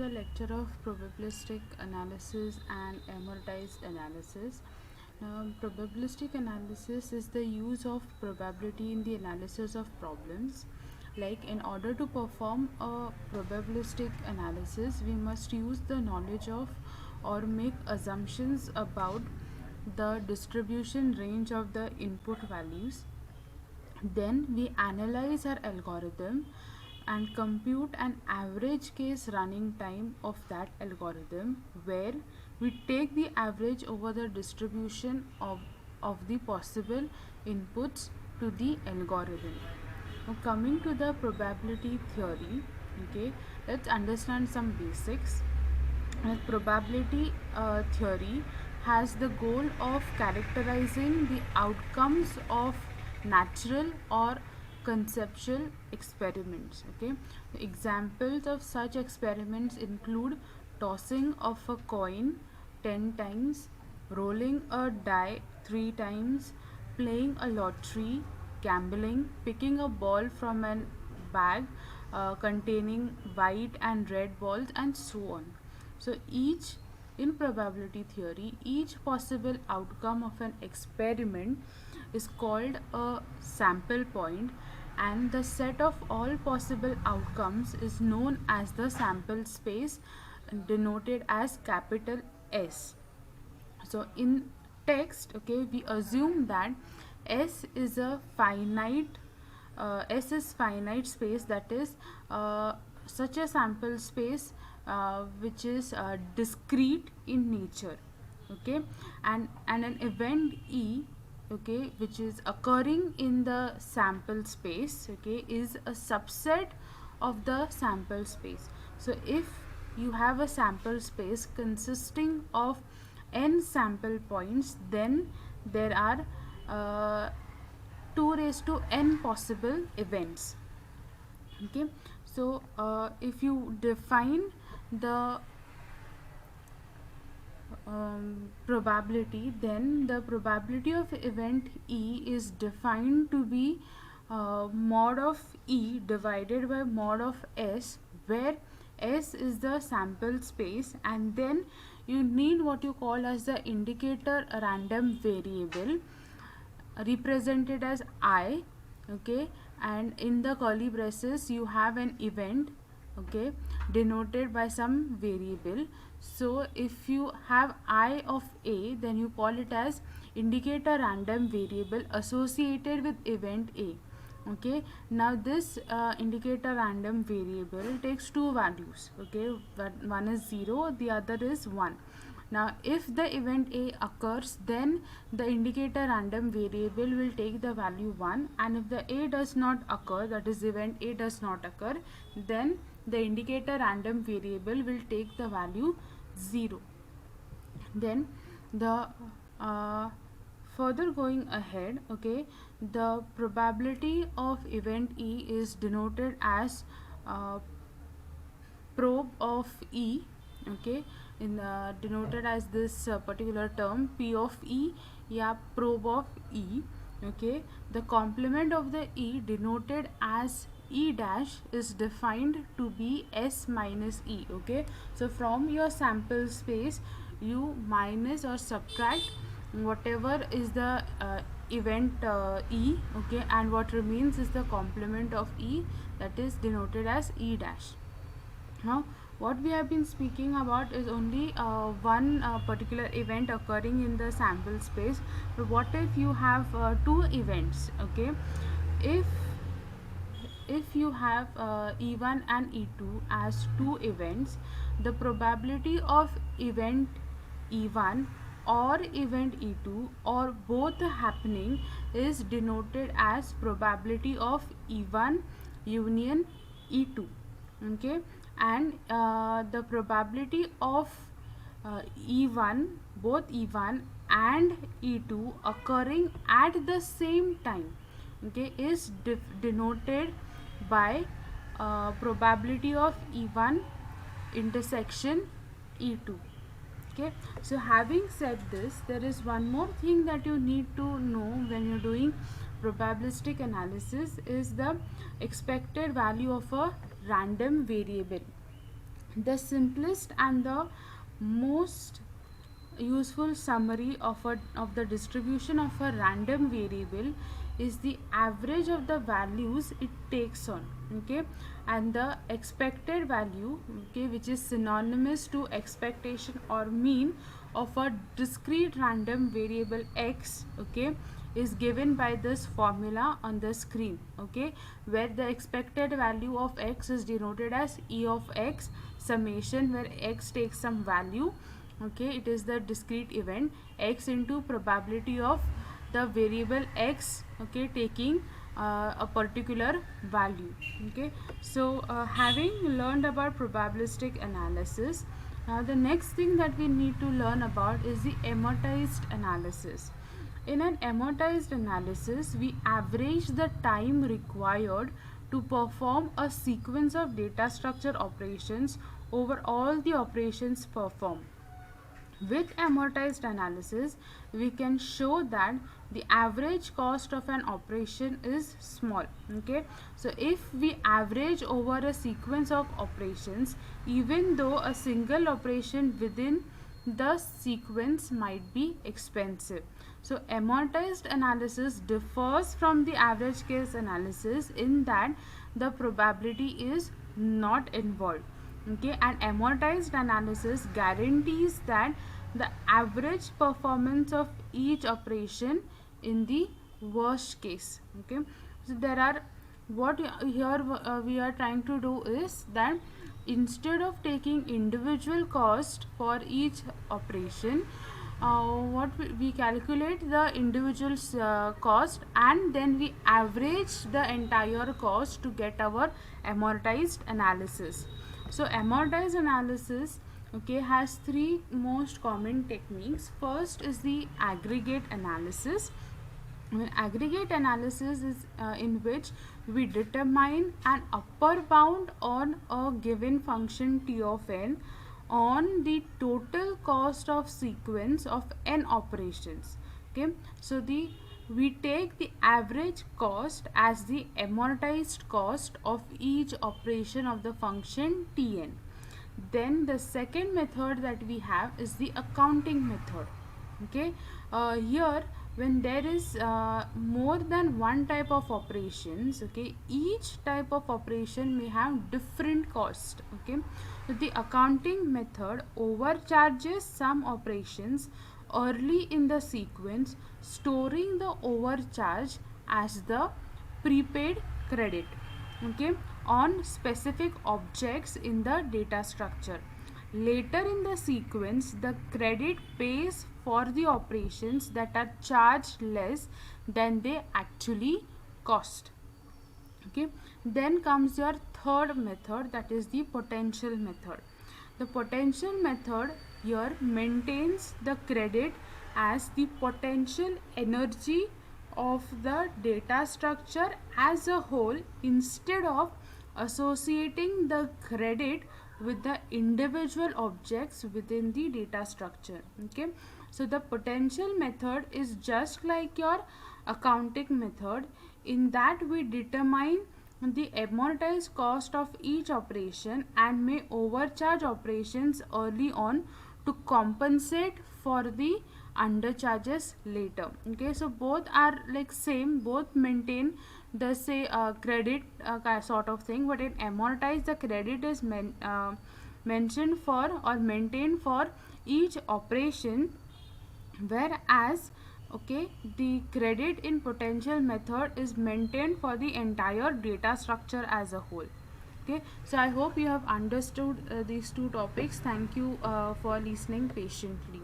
the lecture of probabilistic analysis and amortized analysis. Now, probabilistic analysis is the use of probability in the analysis of problems. Like, in order to perform a probabilistic analysis, we must use the knowledge of or make assumptions about the distribution range of the input values. Then we analyze our algorithm and compute an average case running time of that algorithm, where we take the average over the distribution of the possible inputs to the algorithm. Now, coming to the probability theory, okay, let's understand some basics. Probability theory has the goal of characterizing the outcomes of natural or conceptual experiments. Okay, examples of such experiments include tossing of a coin 10 times, rolling a die 3 times, playing a lottery, gambling, picking a ball from a bag containing white and red balls, and so on. So in probability theory, each possible outcome of an experiment is called a sample point, and the set of all possible outcomes is known as the sample space, denoted as capital S. So in text, okay, we assume that S is finite space, that is such a sample space which is discrete in nature. Okay, and an event E, okay, which is occurring in the sample space, okay, is a subset of the sample space. So if you have a sample space consisting of n sample points, then there are 2 raised to n possible events. Okay, so if you define the probability, then the probability of event E is defined to be mod of E divided by mod of S, where S is the sample space, and then you need what you call as the indicator random variable represented as I. Okay, and in the curly braces you have an event, okay, denoted by some variable. So if you have I of A, then you call it as indicator random variable associated with event A. Okay, now this indicator random variable takes two values. Okay, one is 0, the other is 1. Now if the event A occurs, then the indicator random variable will take the value 1, and if the A does not occur, that is event A does not occur, then the indicator random variable will take the value 0. Then the further going ahead, okay, the probability of event E is denoted as probe of E. Okay, in denoted as this particular term P of E, yeah, probe of E. Okay, the complement of the E denoted as E dash is defined to be S minus E. Okay, so from your sample space you minus or subtract whatever is the event E, okay, and what remains is the complement of E, that is denoted as E dash. Now what we have been speaking about is only one particular event occurring in the sample space, but what if you have two events? Okay, if you have E1 and E2 as two events, the probability of event E1 or event E2 or both happening is denoted as probability of E1 union E2. Okay, and the probability of E1, both E1 and E2 occurring at the same time, okay, is denoted by probability of E1 intersection E2. Okay, so having said this, there is one more thing that you need to know when you're doing probabilistic analysis, is the expected value of a random variable. The simplest and the most useful summary of the distribution of a random variable is the average of the values it takes on, okay, and the expected value, okay, which is synonymous to expectation or mean of a discrete random variable x, okay, is given by this formula on the screen, okay, where the expected value of x is denoted as e of x summation, where x takes some value, okay, it is the discrete event x into probability of the variable x, okay, taking a particular value, okay. So having learned about probabilistic analysis, the next thing that we need to learn about is the amortized analysis. In an amortized analysis, we average the time required to perform a sequence of data structure operations over all the operations performed. With amortized analysis, we can show that the average cost of an operation is small, okay. So if we average over a sequence of operations, even though a single operation within the sequence might be expensive. So amortized analysis differs from the average case analysis in that the probability is not involved, okay, and amortized analysis guarantees that the average performance of each operation in the worst case, okay. So there are, what here we are trying to do is that instead of taking individual cost for each operation, what we calculate the individual cost, and then we average the entire cost to get our amortized analysis. So amortized analysis, okay, has three most common techniques. First is the aggregate analysis. Aggregate analysis is in which we determine an upper bound on a given function t of n on the total cost of sequence of n operations, okay. So we take the average cost as the amortized cost of each operation of the function tn. Then the second method that we have is the accounting method, okay. Here, when there is more than one type of operations, okay, each type of operation may have different cost, okay. So the accounting method overcharges some operations early in the sequence, storing the overcharge as the prepaid credit, okay, on specific objects in the data structure. Later in the sequence, the credit pays for the operations that are charged less than they actually cost, okay. Then comes your third method, that is the potential method. The potential method here maintains the credit as the potential energy of the data structure as a whole, instead of associating the credit with the individual objects within the data structure, okay. So the potential method is just like your accounting method, in that we determine the amortized cost of each operation and may overcharge operations early on to compensate for the undercharges later, okay. So both are like same, both maintain the say credit sort of thing, but in amortize the credit is mentioned for or maintained for each operation, whereas, okay, the credit in potential method is maintained for the entire data structure as a whole, okay. So I hope you have understood these two topics. Thank you for listening patiently.